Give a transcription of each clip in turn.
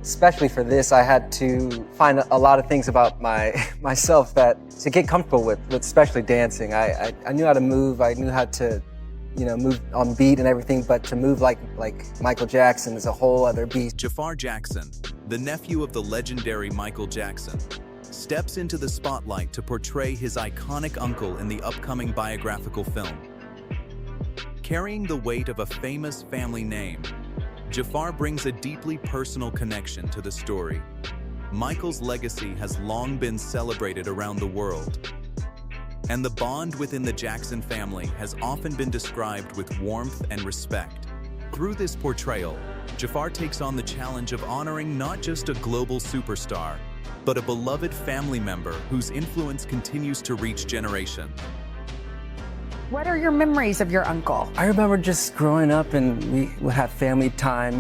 especially for this, I had to find a lot of things about myself that to get comfortable with especially dancing. I knew how to move, I knew how to, move on beat and everything, but to move like Michael Jackson is a whole other beast. Jaafar Jackson, the nephew of the legendary Michael Jackson, steps into the spotlight to portray his iconic uncle in the upcoming biographical film. Carrying the weight of a famous family name, Jaafar brings a deeply personal connection to the story. Michael's legacy has long been celebrated around the world, and the bond within the Jackson family has often been described with warmth and respect. Through this portrayal, Jaafar takes on the challenge of honoring not just a global superstar, but a beloved family member whose influence continues to reach generations. What are your memories of your uncle? I remember just growing up and we would have family time,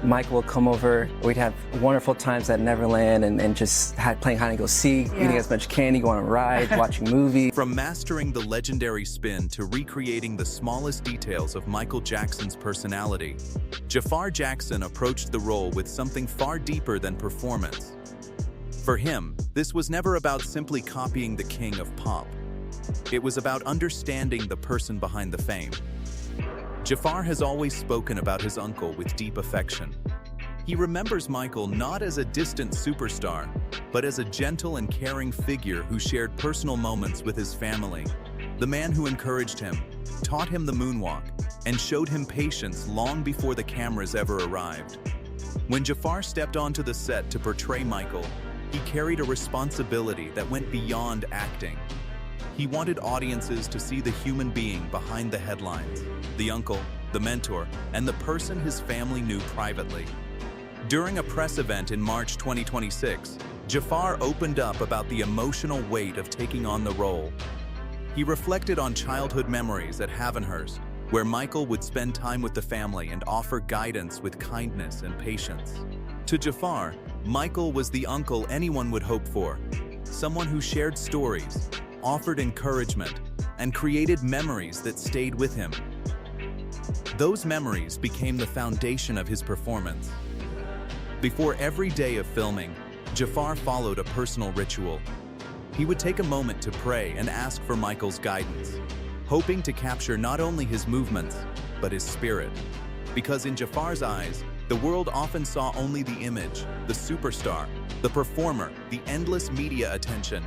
Michael would come over, we'd have wonderful times at Neverland and just playing hide and go seek, eating as much candy, going on rides, watching movies. From mastering the legendary spin to recreating the smallest details of Michael Jackson's personality, Jaafar Jackson approached the role with something far deeper than performance. For him, this was never about simply copying the king of pop. It was about understanding the person behind the fame. Jaafar has always spoken about his uncle with deep affection. He remembers Michael not as a distant superstar, but as a gentle and caring figure who shared personal moments with his family. The man who encouraged him, taught him the moonwalk, and showed him patience long before the cameras ever arrived. When Jaafar stepped onto the set to portray Michael, he carried a responsibility that went beyond acting. He wanted audiences to see the human being behind the headlines, the uncle, the mentor, and the person his family knew privately. During a press event in March 2026, Jaafar opened up about the emotional weight of taking on the role. He reflected on childhood memories at Havenhurst, where Michael would spend time with the family and offer guidance with kindness and patience. To Jaafar, Michael was the uncle anyone would hope for, someone who shared stories, offered encouragement, and created memories that stayed with him. Those memories became the foundation of his performance. Before every day of filming, Jaafar followed a personal ritual. He would take a moment to pray and ask for Michael's guidance, hoping to capture not only his movements, but his spirit. Because in Jaafar's eyes, the world often saw only the image, the superstar, the performer, the endless media attention.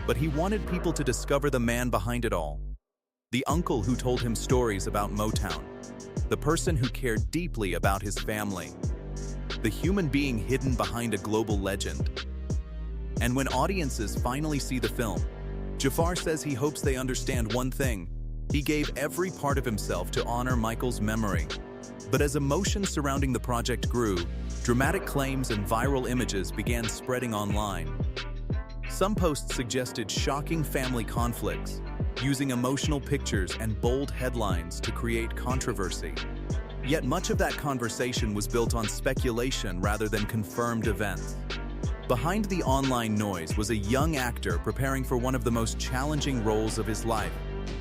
But he wanted people to discover the man behind it all. The uncle who told him stories about Motown. The person who cared deeply about his family. The human being hidden behind a global legend. And when audiences finally see the film, Jaafar says he hopes they understand one thing. He gave every part of himself to honor Michael's memory. But as emotions surrounding the project grew, dramatic claims and viral images began spreading online. Some posts suggested shocking family conflicts, using emotional pictures and bold headlines to create controversy. Yet much of that conversation was built on speculation rather than confirmed events. Behind the online noise was a young actor preparing for one of the most challenging roles of his life,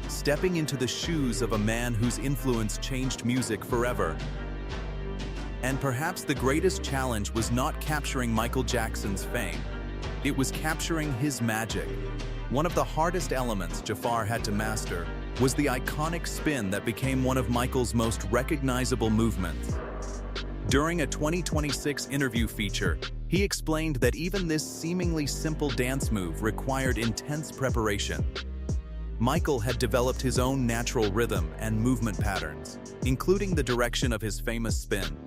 stepping into the shoes of a man whose influence changed music forever. And perhaps the greatest challenge was not capturing Michael Jackson's fame. It was capturing his magic. One of the hardest elements Jaafar had to master was the iconic spin that became one of Michael's most recognizable movements. During a 2026 interview feature, he explained that even this seemingly simple dance move required intense preparation. Michael had developed his own natural rhythm and movement patterns, including the direction of his famous spin.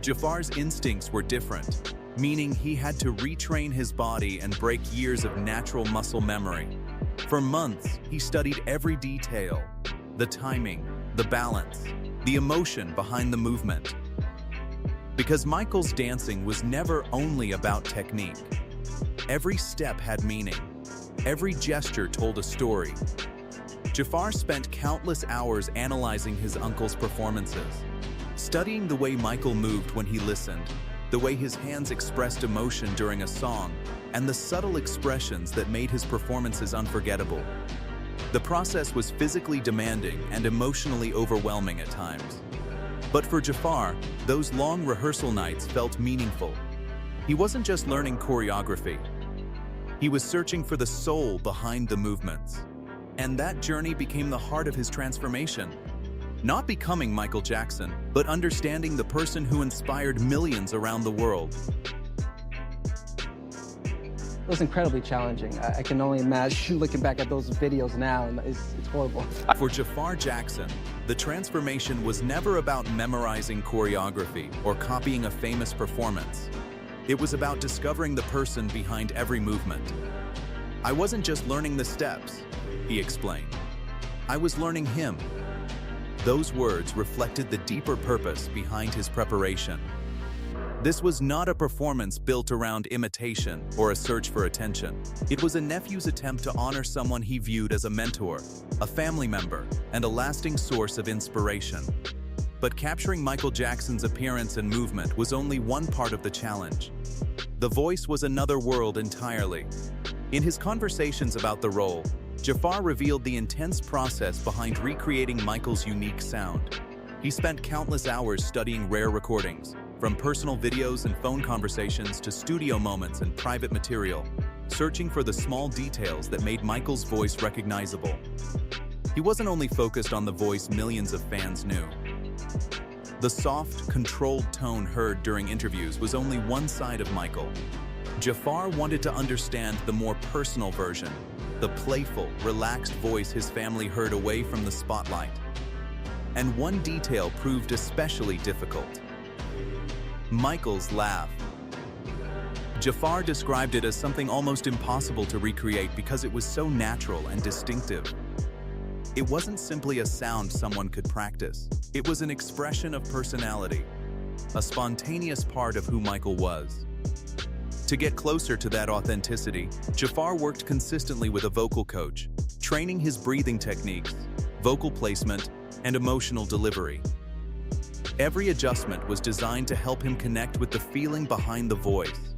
Jaafar's instincts were different, meaning he had to retrain his body and break years of natural muscle memory. For months, he studied every detail, the timing, the balance, the emotion behind the movement. Because Michael's dancing was never only about technique. Every step had meaning. Every gesture told a story. Jaafar spent countless hours analyzing his uncle's performances, studying the way Michael moved when he listened, the way his hands expressed emotion during a song, and the subtle expressions that made his performances unforgettable. The process was physically demanding and emotionally overwhelming at times. But for Jaafar, those long rehearsal nights felt meaningful. He wasn't just learning choreography. He was searching for the soul behind the movements. And that journey became the heart of his transformation. Not becoming Michael Jackson, but understanding the person who inspired millions around the world. It was incredibly challenging. I can only imagine looking back at those videos now, and it's horrible. For Jaafar Jackson, the transformation was never about memorizing choreography or copying a famous performance. It was about discovering the person behind every movement. I wasn't just learning the steps, he explained. I was learning him. Those words reflected the deeper purpose behind his preparation. This was not a performance built around imitation or a search for attention. It was a nephew's attempt to honor someone he viewed as a mentor, a family member, and a lasting source of inspiration. But capturing Michael Jackson's appearance and movement was only one part of the challenge. The voice was another world entirely. In his conversations about the role, Jaafar revealed the intense process behind recreating Michael's unique sound. He spent countless hours studying rare recordings, from personal videos and phone conversations to studio moments and private material, searching for the small details that made Michael's voice recognizable. He wasn't only focused on the voice millions of fans knew. The soft, controlled tone heard during interviews was only one side of Michael. Jaafar wanted to understand the more personal version, the playful, relaxed voice his family heard away from the spotlight. And one detail proved especially difficult: Michael's laugh. Jaafar described it as something almost impossible to recreate because it was so natural and distinctive. It wasn't simply a sound someone could practice. It was an expression of personality, a spontaneous part of who Michael was. To get closer to that authenticity, Jaafar worked consistently with a vocal coach, training his breathing techniques, vocal placement, and emotional delivery. Every adjustment was designed to help him connect with the feeling behind the voice,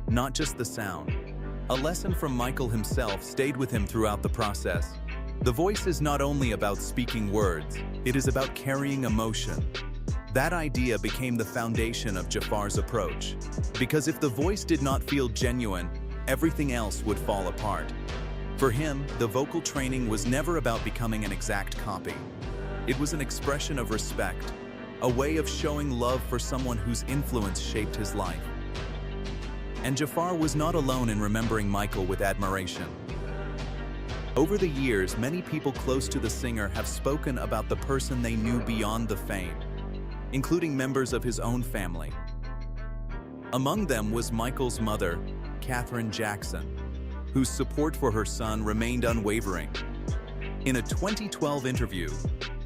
not just the sound. A lesson from Michael himself stayed with him throughout the process. The voice is not only about speaking words, it is about carrying emotion. That idea became the foundation of Jaafar's approach, because if the voice did not feel genuine, everything else would fall apart. For him, the vocal training was never about becoming an exact copy. It was an expression of respect, a way of showing love for someone whose influence shaped his life. And Jaafar was not alone in remembering Michael with admiration. Over the years, many people close to the singer have spoken about the person they knew beyond the fame, including members of his own family. Among them was Michael's mother, Katherine Jackson, whose support for her son remained unwavering. In a 2012 interview,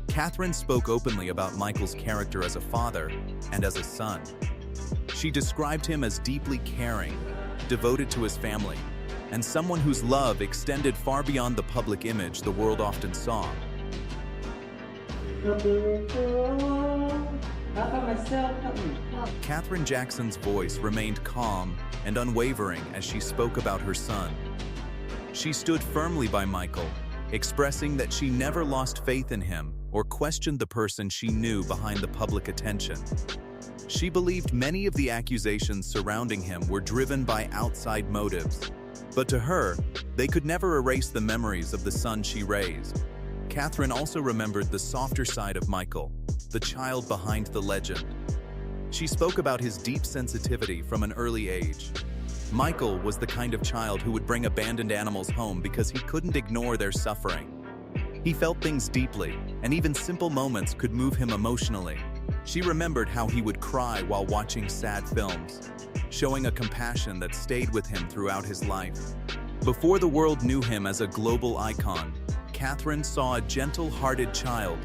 Katherine spoke openly about Michael's character as a father and as a son. She described him as deeply caring, devoted to his family, and someone whose love extended far beyond the public image the world often saw. Katherine Jackson's voice remained calm and unwavering as she spoke about her son. She stood firmly by Michael, expressing that she never lost faith in him or questioned the person she knew behind the public attention. She believed many of the accusations surrounding him were driven by outside motives, but to her, they could never erase the memories of the son she raised. Katherine also remembered the softer side of Michael, the child behind the legend. She spoke about his deep sensitivity from an early age. Michael was the kind of child who would bring abandoned animals home because he couldn't ignore their suffering. He felt things deeply, and even simple moments could move him emotionally. She remembered how he would cry while watching sad films, showing a compassion that stayed with him throughout his life. Before the world knew him as a global icon, Katherine saw a gentle-hearted child,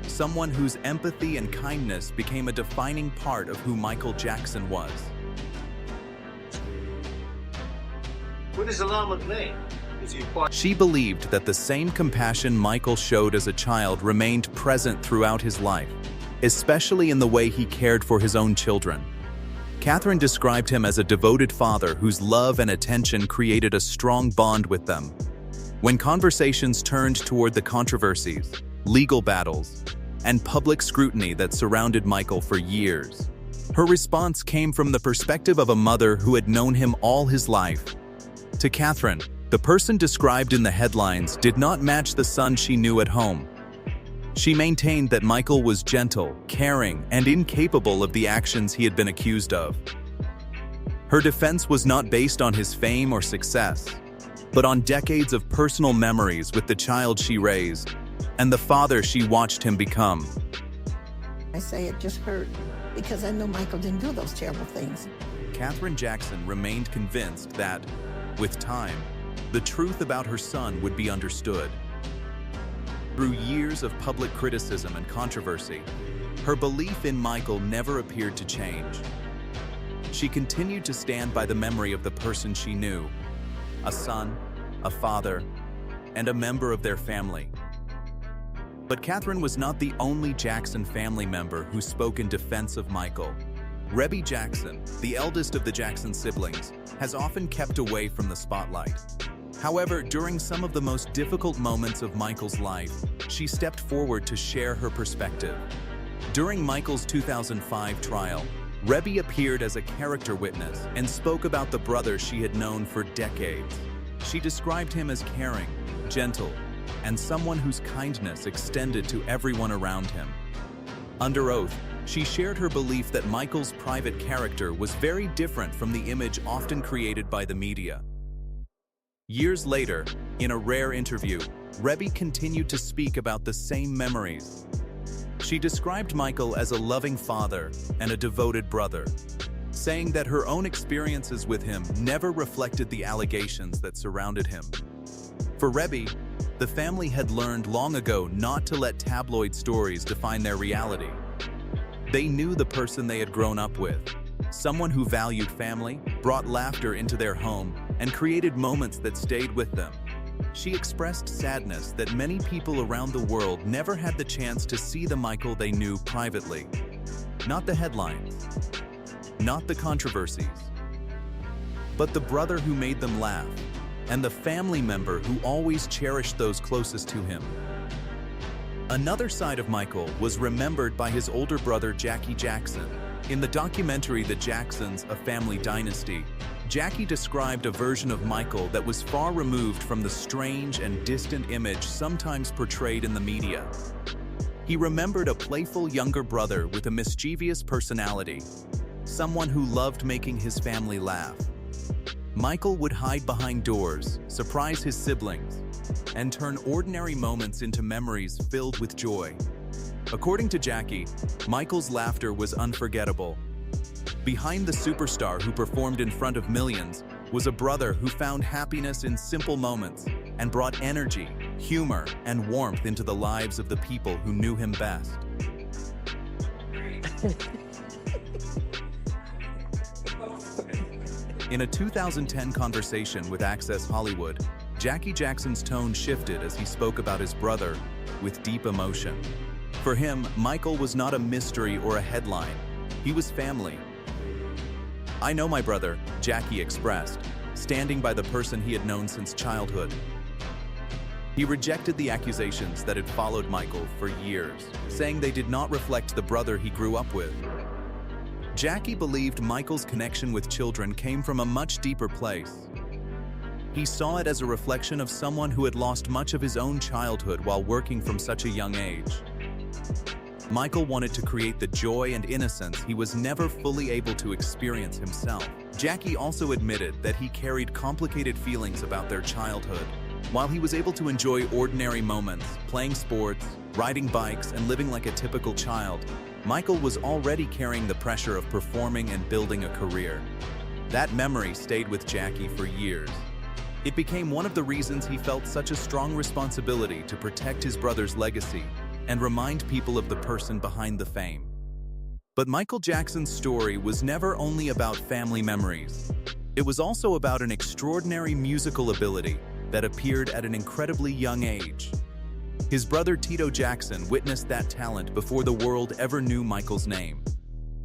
someone whose empathy and kindness became a defining part of who Michael Jackson was. What is Alama's name? Is he part? She believed that the same compassion Michael showed as a child remained present throughout his life, especially in the way he cared for his own children. Katherine described him as a devoted father whose love and attention created a strong bond with them. When conversations turned toward the controversies, legal battles, and public scrutiny that surrounded Michael for years. Her response came from the perspective of a mother who had known him all his life. To Katherine, the person described in the headlines did not match the son she knew at home. She maintained that Michael was gentle, caring, and incapable of the actions he had been accused of. Her defense was not based on his fame or success, but on decades of personal memories with the child she raised and the father she watched him become. I say it just hurt because I know Michael didn't do those terrible things. Katherine Jackson remained convinced that, with time, the truth about her son would be understood. Through years of public criticism and controversy, her belief in Michael never appeared to change. She continued to stand by the memory of the person she knew, a son, a father, and a member of their family. But Katherine was not the only Jackson family member who spoke in defense of Michael. Rebby Jackson, the eldest of the Jackson siblings, has often kept away from the spotlight. However, during some of the most difficult moments of Michael's life, she stepped forward to share her perspective. During Michael's 2005 trial, Rebby appeared as a character witness and spoke about the brother she had known for decades. She described him as caring, gentle, and someone whose kindness extended to everyone around him. Under oath, she shared her belief that Michael's private character was very different from the image often created by the media. Years later, in a rare interview, Rebby continued to speak about the same memories. She described Michael as a loving father and a devoted brother, saying that her own experiences with him never reflected the allegations that surrounded him. For Rebby, the family had learned long ago not to let tabloid stories define their reality. They knew the person they had grown up with, someone who valued family, brought laughter into their home, and created moments that stayed with them. She expressed sadness that many people around the world never had the chance to see the Michael they knew privately. Not the headlines, not the controversies, but the brother who made them laugh, and the family member who always cherished those closest to him. Another side of Michael was remembered by his older brother Jackie Jackson. In the documentary The Jacksons, A Family Dynasty, Jackie described a version of Michael that was far removed from the strange and distant image sometimes portrayed in the media. He remembered a playful younger brother with a mischievous personality, someone who loved making his family laugh. Michael would hide behind doors, surprise his siblings, and turn ordinary moments into memories filled with joy. According to Jackie, Michael's laughter was unforgettable. Behind the superstar who performed in front of millions was a brother who found happiness in simple moments and brought energy, humor, and warmth into the lives of the people who knew him best. In a 2010 conversation with Access Hollywood, Jackie Jackson's tone shifted as he spoke about his brother with deep emotion. For him, Michael was not a mystery or a headline. He was family. "I know my brother," Jackie expressed, standing by the person he had known since childhood. He rejected the accusations that had followed Michael for years, saying they did not reflect the brother he grew up with. Jackie believed Michael's connection with children came from a much deeper place. He saw it as a reflection of someone who had lost much of his own childhood while working from such a young age. Michael wanted to create the joy and innocence he was never fully able to experience himself. Jackie also admitted that he carried complicated feelings about their childhood. While he was able to enjoy ordinary moments, playing sports, riding bikes, and living like a typical child, Michael was already carrying the pressure of performing and building a career. That memory stayed with Jackie for years. It became one of the reasons he felt such a strong responsibility to protect his brother's legacy and remind people of the person behind the fame. But Michael Jackson's story was never only about family memories. It was also about an extraordinary musical ability that appeared at an incredibly young age. His brother Tito Jackson witnessed that talent before the world ever knew Michael's name.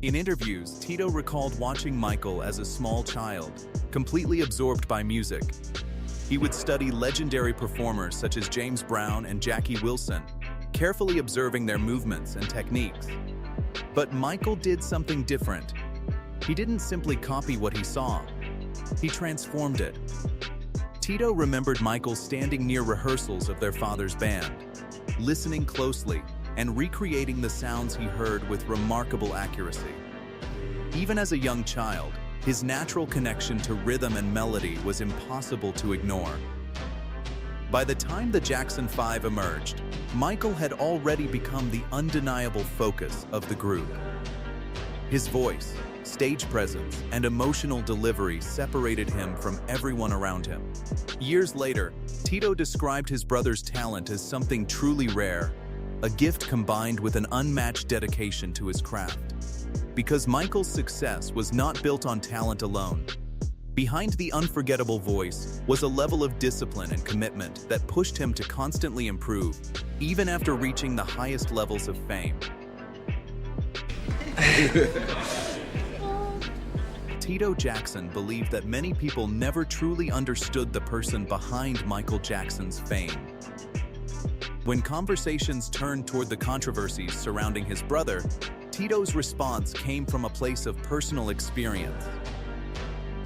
In interviews, Tito recalled watching Michael as a small child, completely absorbed by music. He would study legendary performers such as James Brown and Jackie Wilson, carefully observing their movements and techniques. But Michael did something different. He didn't simply copy what he saw. He transformed it. Tito remembered Michael standing near rehearsals of their father's band, listening closely and recreating the sounds he heard with remarkable accuracy. Even as a young child, his natural connection to rhythm and melody was impossible to ignore. By the time the Jackson 5 emerged, Michael had already become the undeniable focus of the group. His voice, stage presence, and emotional delivery separated him from everyone around him. Years later, Tito described his brother's talent as something truly rare, a gift combined with an unmatched dedication to his craft. Because Michael's success was not built on talent alone. Behind the unforgettable voice was a level of discipline and commitment that pushed him to constantly improve, even after reaching the highest levels of fame. Tito Jackson believed that many people never truly understood the person behind Michael Jackson's fame. When conversations turned toward the controversies surrounding his brother, Tito's response came from a place of personal experience.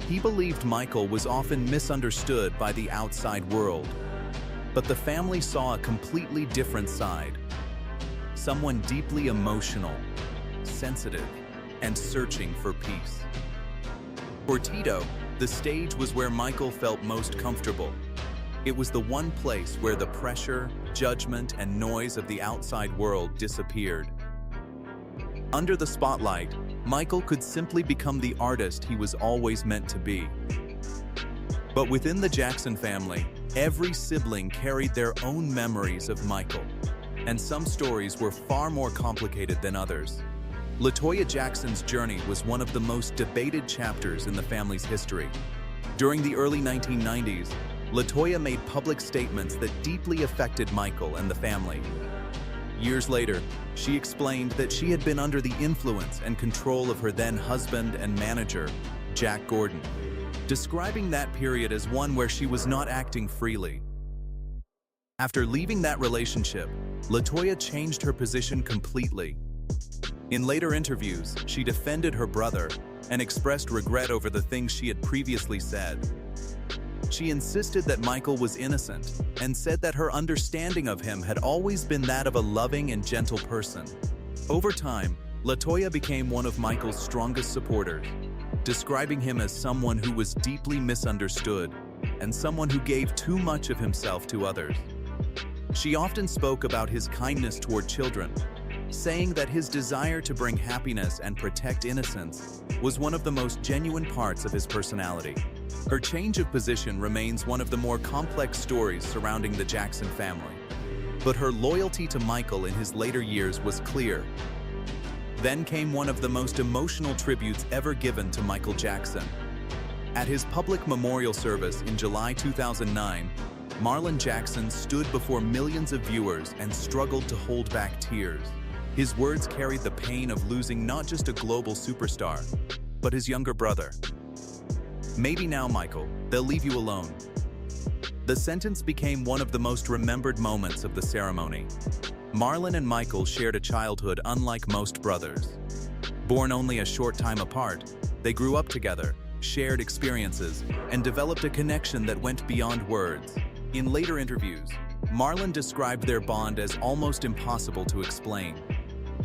He believed Michael was often misunderstood by the outside world, but the family saw a completely different side. Someone deeply emotional, sensitive, and searching for peace. For Tito, the stage was where Michael felt most comfortable. It was the one place where the pressure, judgment, and noise of the outside world disappeared. Under the spotlight, Michael could simply become the artist he was always meant to be. But within the Jackson family, every sibling carried their own memories of Michael, and some stories were far more complicated than others. Toya Jackson's journey was one of the most debated chapters in the family's history. During the early 1990s, Toya made public statements that deeply affected Michael and the family. Years later, she explained that she had been under the influence and control of her then husband and manager, Jack Gordon, describing that period as one where she was not acting freely. After leaving that relationship, Toya changed her position completely. In later interviews, she defended her brother and expressed regret over the things she had previously said. She insisted that Michael was innocent and said that her understanding of him had always been that of a loving and gentle person. Over time, Toya became one of Michael's strongest supporters, describing him as someone who was deeply misunderstood and someone who gave too much of himself to others. She often spoke about his kindness toward children, saying that his desire to bring happiness and protect innocence was one of the most genuine parts of his personality. Her change of position remains one of the more complex stories surrounding the Jackson family, but her loyalty to Michael in his later years was clear. Then came one of the most emotional tributes ever given to Michael Jackson. At his public memorial service in July 2009, Marlon Jackson stood before millions of viewers and struggled to hold back tears. His words carried the pain of losing not just a global superstar, but his younger brother. "Maybe now, Michael, they'll leave you alone." The sentence became one of the most remembered moments of the ceremony. Marlon and Michael shared a childhood unlike most brothers. Born only a short time apart, they grew up together, shared experiences, and developed a connection that went beyond words. In later interviews, Marlon described their bond as almost impossible to explain.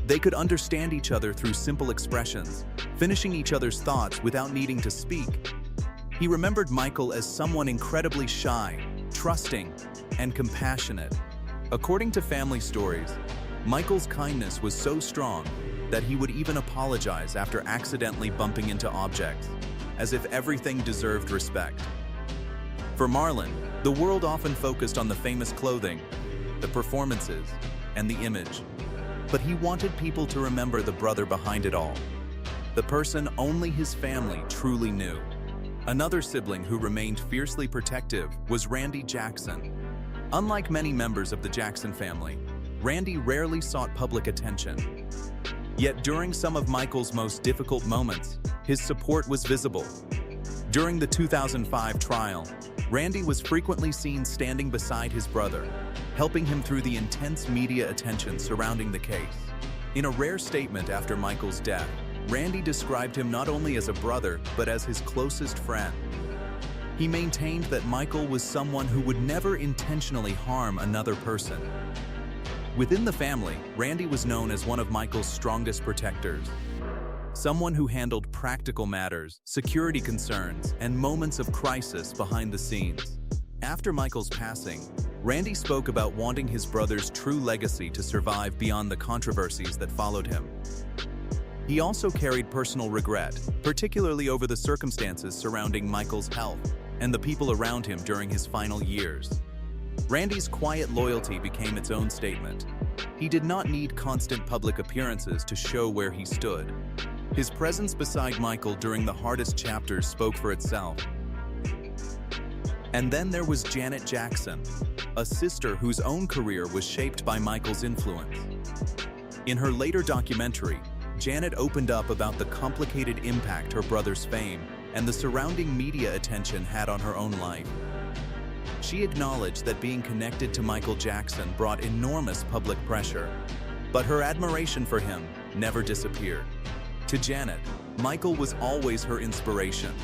They could understand each other through simple expressions, finishing each other's thoughts without needing to speak. He remembered Michael as someone incredibly shy, trusting, and compassionate. According to family stories, Michael's kindness was so strong that he would even apologize after accidentally bumping into objects, as if everything deserved respect. For Marlon, the world often focused on the famous clothing, the performances, and the image. But he wanted people to remember the brother behind it all, the person only his family truly knew. Another sibling who remained fiercely protective was Randy Jackson. Unlike many members of the Jackson family, Randy rarely sought public attention. Yet during some of Michael's most difficult moments, his support was visible. During the 2005 trial, Randy was frequently seen standing beside his brother, helping him through the intense media attention surrounding the case. In a rare statement after Michael's death, Randy described him not only as a brother, but as his closest friend. He maintained that Michael was someone who would never intentionally harm another person. Within the family, Randy was known as one of Michael's strongest protectors. Someone who handled practical matters, security concerns, and moments of crisis behind the scenes. After Michael's passing, Randy spoke about wanting his brother's true legacy to survive beyond the controversies that followed him. He also carried personal regret, particularly over the circumstances surrounding Michael's health and the people around him during his final years. Randy's quiet loyalty became its own statement. He did not need constant public appearances to show where he stood. His presence beside Michael during the hardest chapters spoke for itself. And then there was Janet Jackson, a sister whose own career was shaped by Michael's influence. In her later documentary, Janet opened up about the complicated impact her brother's fame and the surrounding media attention had on her own life. She acknowledged that being connected to Michael Jackson brought enormous public pressure, but her admiration for him never disappeared. To Janet, Michael was always her inspiration.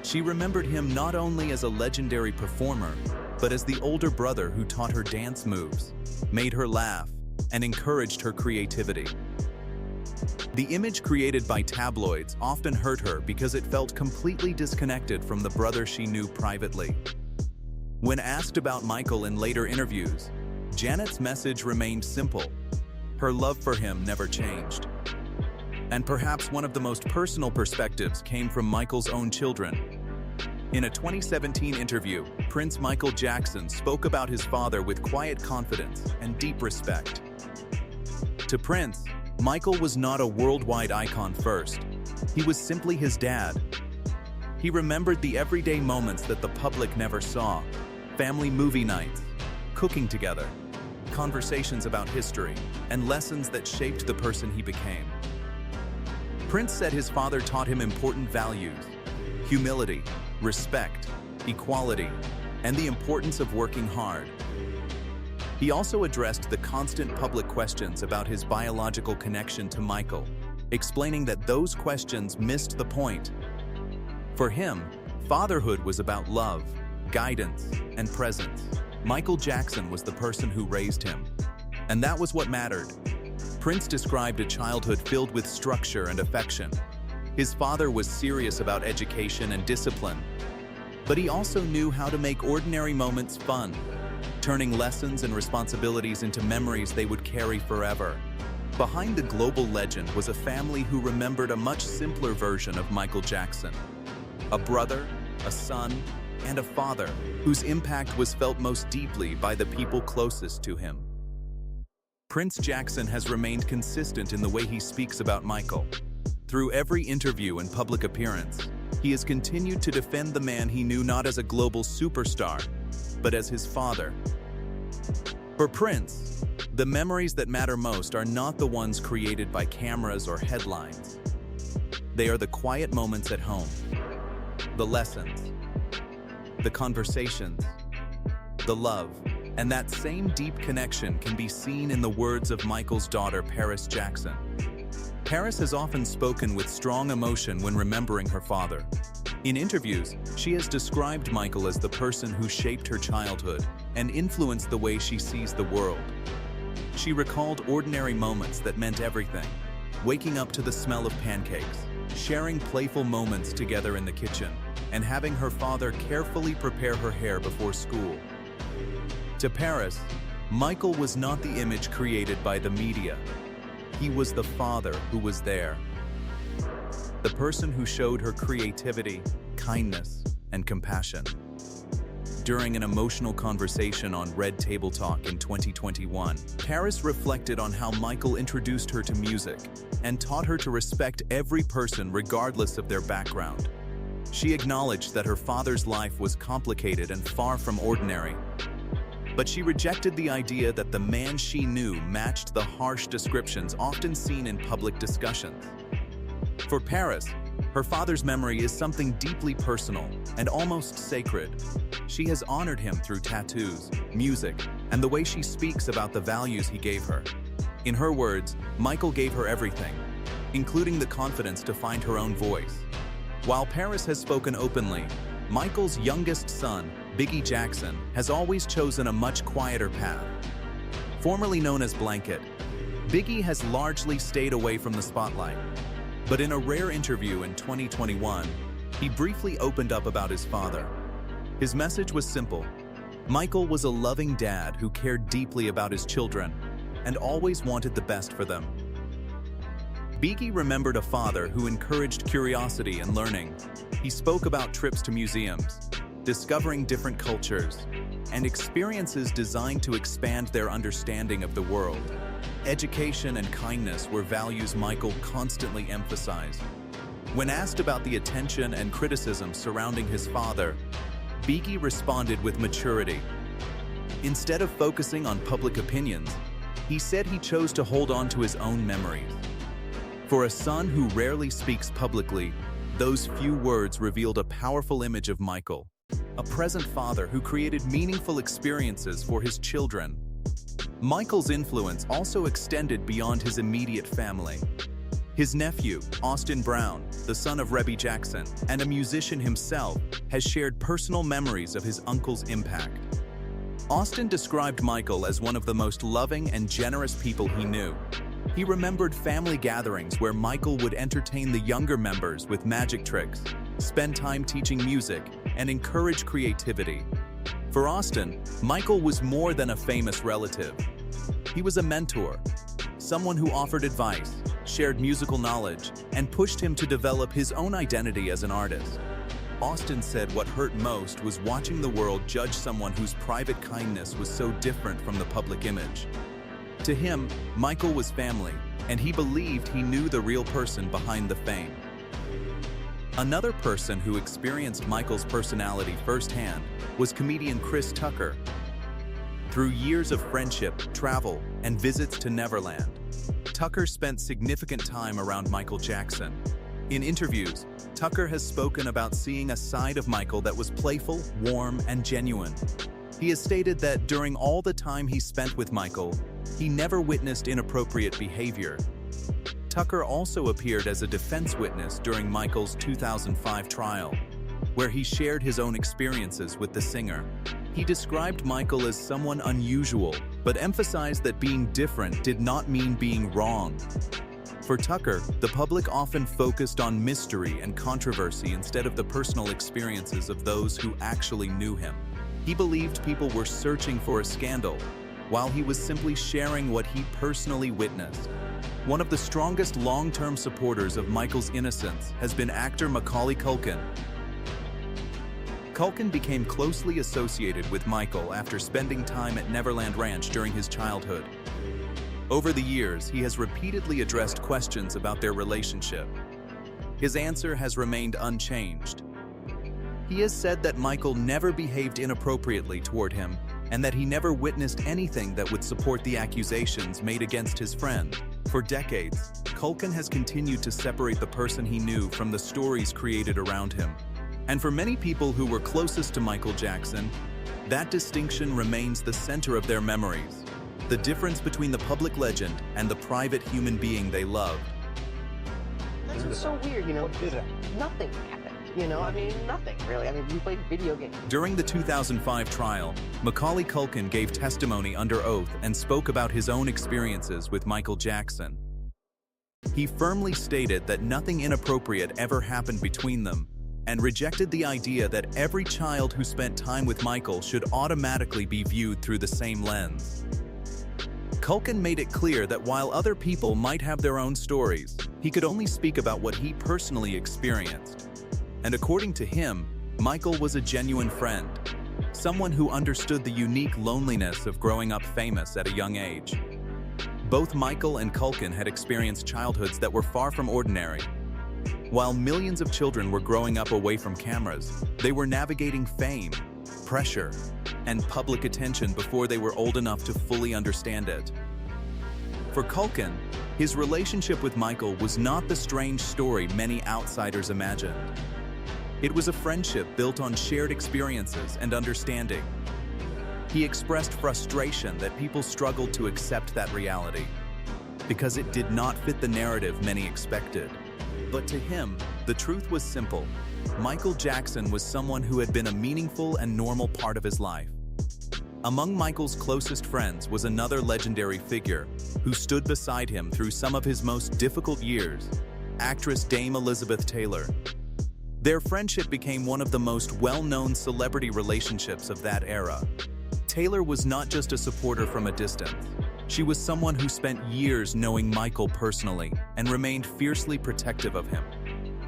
She remembered him not only as a legendary performer, but as the older brother who taught her dance moves, made her laugh, and encouraged her creativity. The image created by tabloids often hurt her because it felt completely disconnected from the brother she knew privately. When asked about Michael in later interviews, Janet's message remained simple. Her love for him never changed. And perhaps one of the most personal perspectives came from Michael's own children. In a 2017 interview, Prince Michael Jackson spoke about his father with quiet confidence and deep respect. To Prince, Michael was not a worldwide icon first. He was simply his dad. He remembered the everyday moments that the public never saw. Family movie nights, cooking together, conversations about history, and lessons that shaped the person he became. Prince said his father taught him important values: humility, respect, equality, and the importance of working hard. He also addressed the constant public questions about his biological connection to Michael, explaining that those questions missed the point. For him, fatherhood was about love, guidance, and presence. Michael Jackson was the person who raised him, and that was what mattered. Prince described a childhood filled with structure and affection. His father was serious about education and discipline, but he also knew how to make ordinary moments fun, turning lessons and responsibilities into memories they would carry forever. Behind the global legend was a family who remembered a much simpler version of Michael Jackson. A brother, a son, and a father whose impact was felt most deeply by the people closest to him. Prince Jackson has remained consistent in the way he speaks about Michael. Through every interview and public appearance, he has continued to defend the man he knew not as a global superstar, but as his father. For Prince, the memories that matter most are not the ones created by cameras or headlines. They are the quiet moments at home, the lessons, the conversations, the love, and that same deep connection can be seen in the words of Michael's daughter, Paris Jackson. Paris has often spoken with strong emotion when remembering her father. In interviews, she has described Michael as the person who shaped her childhood and influenced the way she sees the world. She recalled ordinary moments that meant everything: waking up to the smell of pancakes, sharing playful moments together in the kitchen, and having her father carefully prepare her hair before school. To Paris, Michael was not the image created by the media. He was the father who was there. The person who showed her creativity, kindness, and compassion. During an emotional conversation on Red Table Talk in 2021, Paris reflected on how Michael introduced her to music and taught her to respect every person regardless of their background. She acknowledged that her father's life was complicated and far from ordinary, but she rejected the idea that the man she knew matched the harsh descriptions often seen in public discussions. For Paris, her father's memory is something deeply personal and almost sacred. She has honored him through tattoos, music, and the way she speaks about the values he gave her. In her words, Michael gave her everything, including the confidence to find her own voice. While Paris has spoken openly, Michael's youngest son, Biggie Jackson, has always chosen a much quieter path. Formerly known as Blanket, Biggie has largely stayed away from the spotlight. But in a rare interview in 2021, he briefly opened up about his father. His message was simple. Michael was a loving dad who cared deeply about his children and always wanted the best for them. Biggie remembered a father who encouraged curiosity and learning. He spoke about trips to museums, discovering different cultures, and experiences designed to expand their understanding of the world. Education and kindness were values Michael constantly emphasized. When asked about the attention and criticism surrounding his father, Biggie responded with maturity. Instead of focusing on public opinions, he said he chose to hold on to his own memories. For a son who rarely speaks publicly, those few words revealed a powerful image of Michael, a present father who created meaningful experiences for his children. Michael's influence also extended beyond his immediate family. His nephew, Austin Brown, the son of Rebbe Jackson and a musician himself, has shared personal memories of his uncle's impact. Austin described Michael as one of the most loving and generous people he knew. He remembered family gatherings where Michael would entertain the younger members with magic tricks, spend time teaching music, and encourage creativity. For Austin, Michael was more than a famous relative. He was a mentor, someone who offered advice, shared musical knowledge, and pushed him to develop his own identity as an artist. Austin said what hurt most was watching the world judge someone whose private kindness was so different from the public image. To him, Michael was family, and he believed he knew the real person behind the fame. Another person who experienced Michael's personality firsthand was comedian Chris Tucker. Through years of friendship, travel, and visits to Neverland, Tucker spent significant time around Michael Jackson. In interviews, Tucker has spoken about seeing a side of Michael that was playful, warm, and genuine. He has stated that during all the time he spent with Michael, he never witnessed inappropriate behavior. Tucker also appeared as a defense witness during Michael's 2005 trial, where he shared his own experiences with the singer. He described Michael as someone unusual, but emphasized that being different did not mean being wrong. For Tucker, the public often focused on mystery and controversy instead of the personal experiences of those who actually knew him. He believed people were searching for a scandal, while he was simply sharing what he personally witnessed. One of the strongest long-term supporters of Michael's innocence has been actor Macaulay Culkin. Culkin became closely associated with Michael after spending time at Neverland Ranch during his childhood. Over the years, he has repeatedly addressed questions about their relationship. His answer has remained unchanged. He has said that Michael never behaved inappropriately toward him and that he never witnessed anything that would support the accusations made against his friend. For decades, Culkin has continued to separate the person he knew from the stories created around him. And for many people who were closest to Michael Jackson, that distinction remains the center of their memories, the difference between the public legend and the private human being they loved. That's what's so weird, you know. What is it? Nothing happened, you know. I mean, nothing really. I mean, we played video games. During the 2005 trial, Macaulay Culkin gave testimony under oath and spoke about his own experiences with Michael Jackson. He firmly stated that nothing inappropriate ever happened between them and rejected the idea that every child who spent time with Michael should automatically be viewed through the same lens. Culkin made it clear that while other people might have their own stories, he could only speak about what he personally experienced. And according to him, Michael was a genuine friend, someone who understood the unique loneliness of growing up famous at a young age. Both Michael and Culkin had experienced childhoods that were far from ordinary. While millions of children were growing up away from cameras, they were navigating fame, pressure, and public attention before they were old enough to fully understand it. For Culkin, his relationship with Michael was not the strange story many outsiders imagined. It was a friendship built on shared experiences and understanding. He expressed frustration that people struggled to accept that reality because it did not fit the narrative many expected. But to him, the truth was simple. Michael Jackson was someone who had been a meaningful and normal part of his life. Among Michael's closest friends was another legendary figure who stood beside him through some of his most difficult years, actress Dame Elizabeth Taylor. Their friendship became one of the most well-known celebrity relationships of that era. Taylor was not just a supporter from a distance. She was someone who spent years knowing Michael personally and remained fiercely protective of him.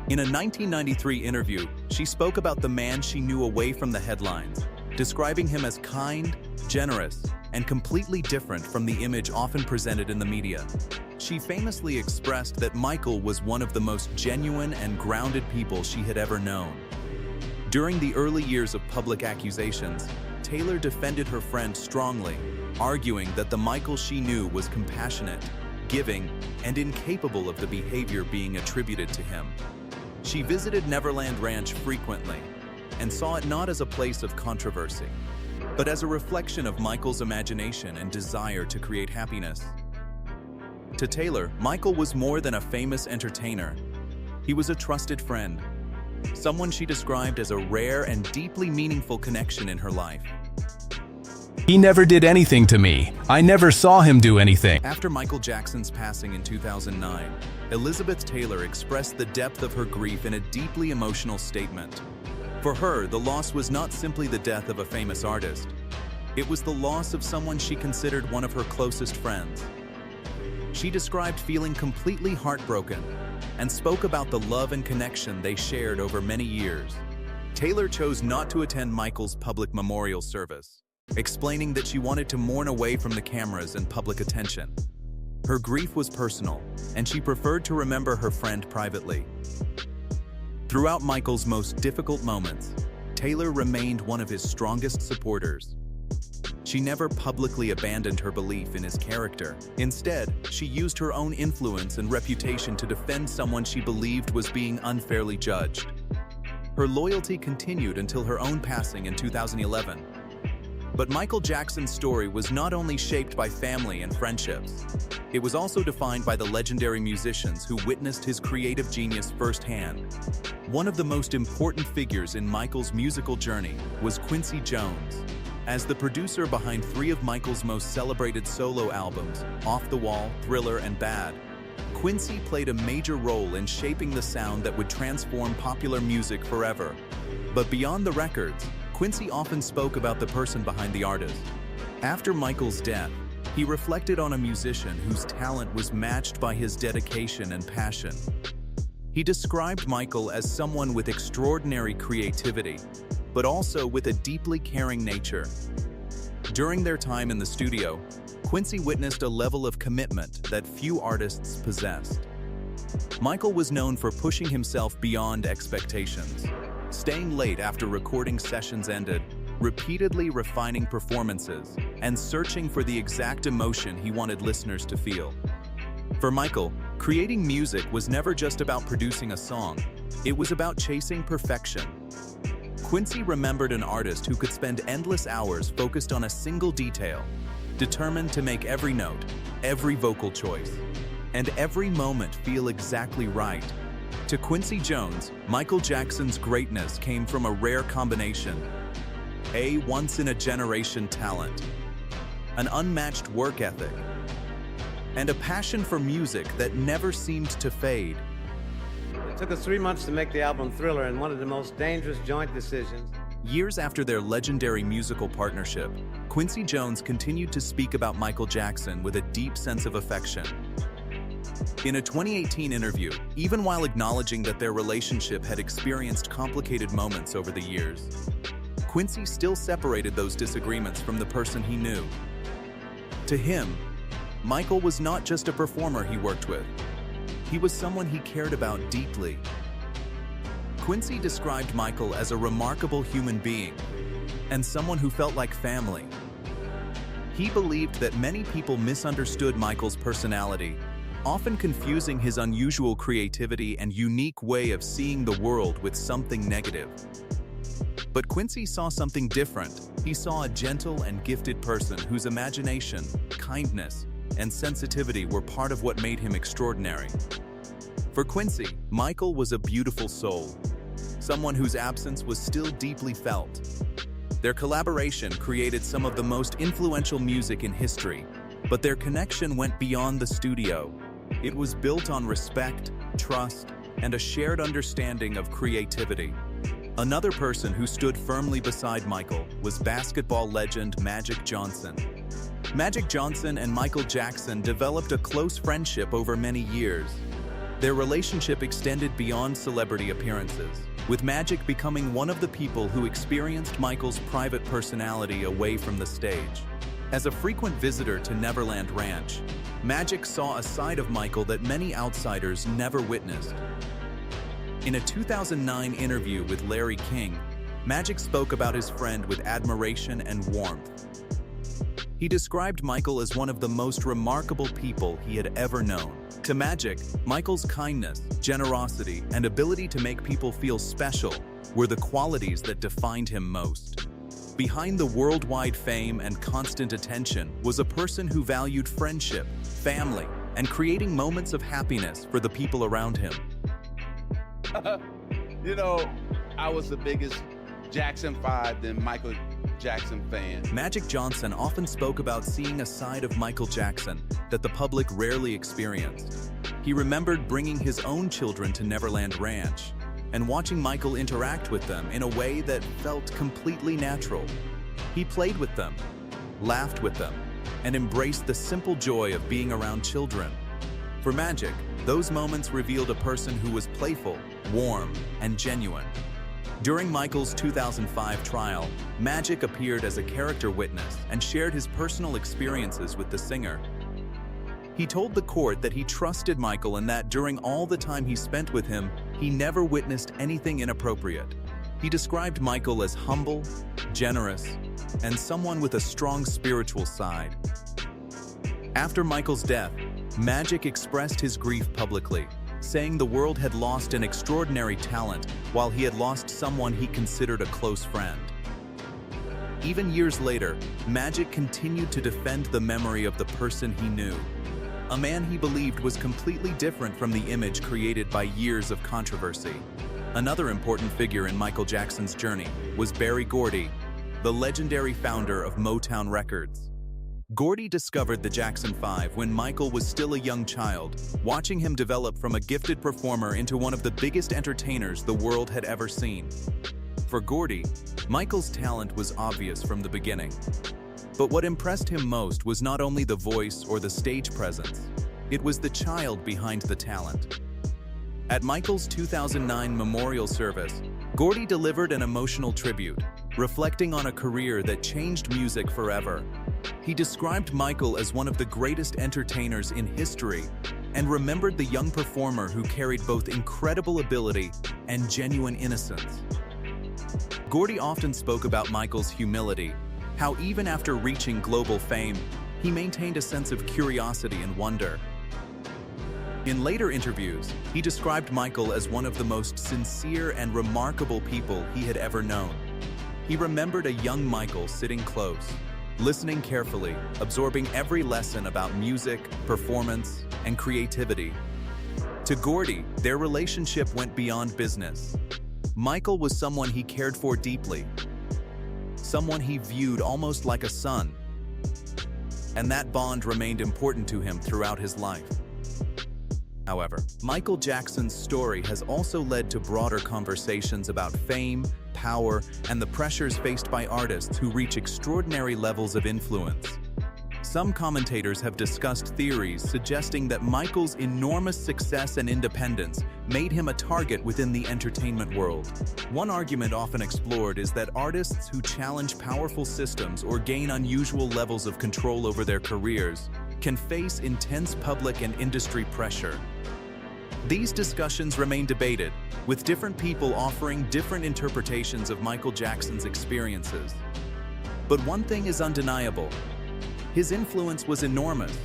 In a 1993 interview, she spoke about the man she knew away from the headlines, describing him as kind, generous, and completely different from the image often presented in the media. She famously expressed that Michael was one of the most genuine and grounded people she had ever known. During the early years of public accusations, Taylor defended her friend strongly, arguing that the Michael she knew was compassionate, giving, and incapable of the behavior being attributed to him. She visited Neverland Ranch frequently and saw it not as a place of controversy, but as a reflection of Michael's imagination and desire to create happiness. To Taylor, Michael was more than a famous entertainer. He was a trusted friend, someone she described as a rare and deeply meaningful connection in her life. He never did anything to me. I never saw him do anything. After Michael Jackson's passing in 2009, Elizabeth Taylor expressed the depth of her grief in a deeply emotional statement. For her, the loss was not simply the death of a famous artist. It was the loss of someone she considered one of her closest friends. She described feeling completely heartbroken and spoke about the love and connection they shared over many years. Taylor chose not to attend Michael's public memorial service, explaining that she wanted to mourn away from the cameras and public attention. Her grief was personal, and she preferred to remember her friend privately. Throughout Michael's most difficult moments, Taylor remained one of his strongest supporters. She never publicly abandoned her belief in his character. Instead, she used her own influence and reputation to defend someone she believed was being unfairly judged. Her loyalty continued until her own passing in 2011. But Michael Jackson's story was not only shaped by family and friendships. It was also defined by the legendary musicians who witnessed his creative genius firsthand. One of the most important figures in Michael's musical journey was Quincy Jones. As the producer behind 3 of Michael's most celebrated solo albums, Off the Wall, Thriller, and Bad, Quincy played a major role in shaping the sound that would transform popular music forever. But beyond the records, Quincy often spoke about the person behind the artist. After Michael's death, he reflected on a musician whose talent was matched by his dedication and passion. He described Michael as someone with extraordinary creativity, but also with a deeply caring nature. During their time in the studio, Quincy witnessed a level of commitment that few artists possessed. Michael was known for pushing himself beyond expectations, staying late after recording sessions ended, repeatedly refining performances, and searching for the exact emotion he wanted listeners to feel. For Michael, creating music was never just about producing a song, it was about chasing perfection. Quincy remembered an artist who could spend endless hours focused on a single detail, determined to make every note, every vocal choice, and every moment feel exactly right. To Quincy Jones, Michael Jackson's greatness came from a rare combination: a once-in-a-generation talent, an unmatched work ethic, and a passion for music that never seemed to fade. It took us 3 months to make the album Thriller, and one of the most dangerous joint decisions. Years after their legendary musical partnership, Quincy Jones continued to speak about Michael Jackson with a deep sense of affection. In a 2018 interview, even while acknowledging that their relationship had experienced complicated moments over the years, Quincy still separated those disagreements from the person he knew. To him, Michael was not just a performer he worked with. He was someone he cared about deeply. Quincy described Michael as a remarkable human being and someone who felt like family. He believed that many people misunderstood Michael's personality, often confusing his unusual creativity and unique way of seeing the world with something negative. But Quincy saw something different. He saw a gentle and gifted person whose imagination, kindness, and sensitivity were part of what made him extraordinary. For Quincy, Michael was a beautiful soul, someone whose absence was still deeply felt. Their collaboration created some of the most influential music in history, but their connection went beyond the studio. It was built on respect, trust, and a shared understanding of creativity. Another person who stood firmly beside Michael was basketball legend Magic Johnson. Magic Johnson and Michael Jackson developed a close friendship over many years. Their relationship extended beyond celebrity appearances, with Magic becoming one of the people who experienced Michael's private personality away from the stage. As a frequent visitor to Neverland Ranch, Magic saw a side of Michael that many outsiders never witnessed. In a 2009 interview with Larry King, Magic spoke about his friend with admiration and warmth. He described Michael as one of the most remarkable people he had ever known. To Magic, Michael's kindness, generosity, and ability to make people feel special were the qualities that defined him most. Behind the worldwide fame and constant attention was a person who valued friendship, family, and creating moments of happiness for the people around him. You know, I was the biggest Jackson 5 than Michael Jackson fan. Magic Johnson often spoke about seeing a side of Michael Jackson that the public rarely experienced. He remembered bringing his own children to Neverland Ranch and watching Michael interact with them in a way that felt completely natural. He played with them, laughed with them, and embraced the simple joy of being around children. For Magic, those moments revealed a person who was playful, warm, and genuine. During Michael's 2005 trial, Magic appeared as a character witness and shared his personal experiences with the singer. He told the court that he trusted Michael and that during all the time he spent with him, he never witnessed anything inappropriate. He described Michael as humble, generous, and someone with a strong spiritual side. After Michael's death, Magic expressed his grief publicly, saying the world had lost an extraordinary talent while he had lost someone he considered a close friend. Even years later, Magic continued to defend the memory of the person he knew, a man he believed was completely different from the image created by years of controversy. Another important figure in Michael Jackson's journey was Berry Gordy, the legendary founder of Motown Records. Gordy discovered the Jackson 5 when Michael was still a young child, watching him develop from a gifted performer into one of the biggest entertainers the world had ever seen. For Gordy, Michael's talent was obvious from the beginning. But what impressed him most was not only the voice or the stage presence, it was the child behind the talent. At Michael's 2009 memorial service, Gordy delivered an emotional tribute, reflecting on a career that changed music forever. He described Michael as one of the greatest entertainers in history and remembered the young performer who carried both incredible ability and genuine innocence. Gordy often spoke about Michael's humility, how even after reaching global fame, he maintained a sense of curiosity and wonder. In later interviews, he described Michael as one of the most sincere and remarkable people he had ever known. He remembered a young Michael sitting close, listening carefully, absorbing every lesson about music, performance, and creativity. To Gordy, their relationship went beyond business. Michael was someone he cared for deeply, someone he viewed almost like a son, and that bond remained important to him throughout his life. However, Michael Jackson's story has also led to broader conversations about fame, power, and the pressures faced by artists who reach extraordinary levels of influence. Some commentators have discussed theories suggesting that Michael's enormous success and independence made him a target within the entertainment world. One argument often explored is that artists who challenge powerful systems or gain unusual levels of control over their careers can face intense public and industry pressure. These discussions remain debated, with different people offering different interpretations of Michael Jackson's experiences. But one thing is undeniable: his influence was enormous.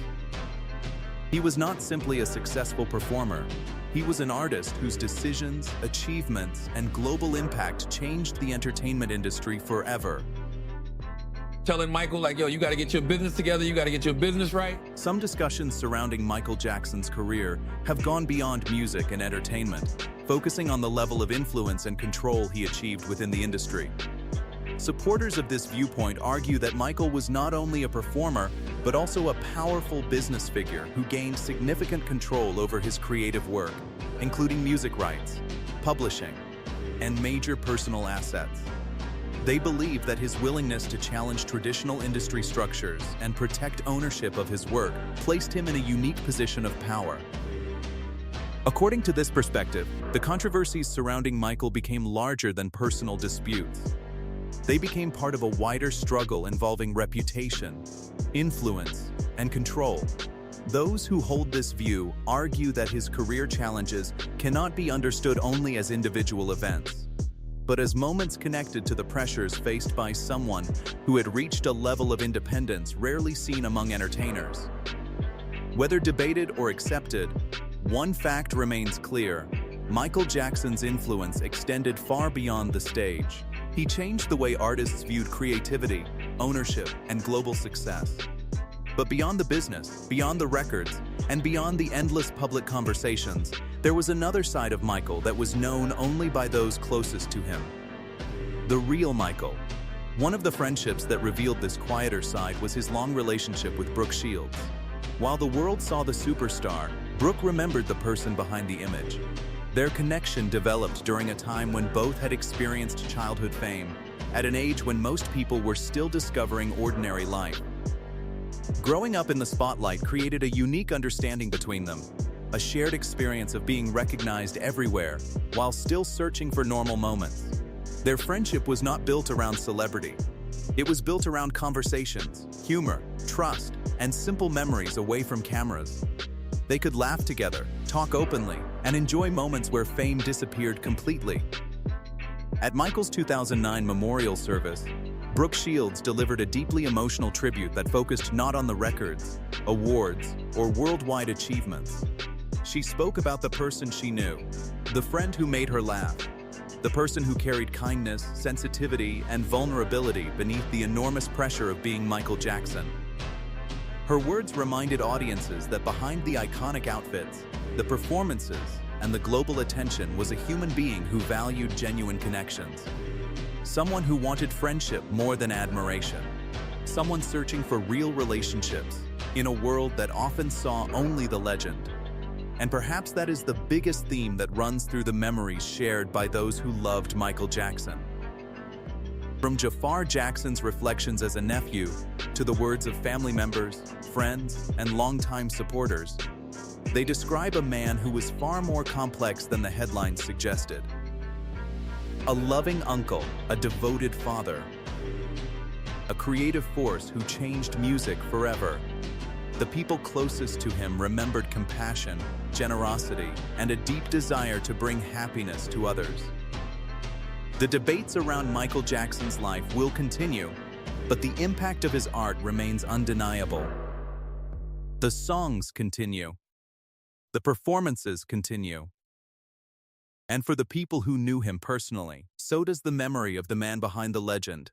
He was not simply a successful performer. He was an artist whose decisions, achievements, and global impact changed the entertainment industry forever. Telling Michael, like, yo, you got to get your business together, you got to get your business right. Some discussions surrounding Michael Jackson's career have gone beyond music and entertainment, focusing on the level of influence and control he achieved within the industry. Supporters of this viewpoint argue that Michael was not only a performer, but also a powerful business figure who gained significant control over his creative work, including music rights, publishing, and major personal assets. They believe that his willingness to challenge traditional industry structures and protect ownership of his work placed him in a unique position of power. According to this perspective, the controversies surrounding Michael became larger than personal disputes. They became part of a wider struggle involving reputation, influence, and control. Those who hold this view argue that his career challenges cannot be understood only as individual events, but as moments connected to the pressures faced by someone who had reached a level of independence rarely seen among entertainers. Whether debated or accepted, one fact remains clear: Michael Jackson's influence extended far beyond the stage. He changed the way artists viewed creativity, ownership, and global success. But beyond the business, beyond the records, and beyond the endless public conversations, there was another side of Michael that was known only by those closest to him. The real Michael. One of the friendships that revealed this quieter side was his long relationship with Brooke Shields. While the world saw the superstar, Brooke remembered the person behind the image. Their connection developed during a time when both had experienced childhood fame, at an age when most people were still discovering ordinary life. Growing up in the spotlight created a unique understanding between them, a shared experience of being recognized everywhere while still searching for normal moments. Their friendship was not built around celebrity. It was built around conversations, humor, trust, and simple memories away from cameras. They could laugh together, talk openly, and enjoy moments where fame disappeared completely. At Michael's 2009 memorial service, Brooke Shields delivered a deeply emotional tribute that focused not on the records, awards, or worldwide achievements. She spoke about the person she knew, the friend who made her laugh, the person who carried kindness, sensitivity, and vulnerability beneath the enormous pressure of being Michael Jackson. Her words reminded audiences that behind the iconic outfits, the performances, and the global attention was a human being who valued genuine connections. Someone who wanted friendship more than admiration. Someone searching for real relationships in a world that often saw only the legend. And perhaps that is the biggest theme that runs through the memories shared by those who loved Michael Jackson. From Jaafar Jackson's reflections as a nephew to the words of family members, friends, and longtime supporters, they describe a man who was far more complex than the headlines suggested. A loving uncle, a devoted father, a creative force who changed music forever. The people closest to him remembered compassion, generosity, and a deep desire to bring happiness to others. The debates around Michael Jackson's life will continue, but the impact of his art remains undeniable. The songs continue. The performances continue. And for the people who knew him personally, so does the memory of the man behind the legend.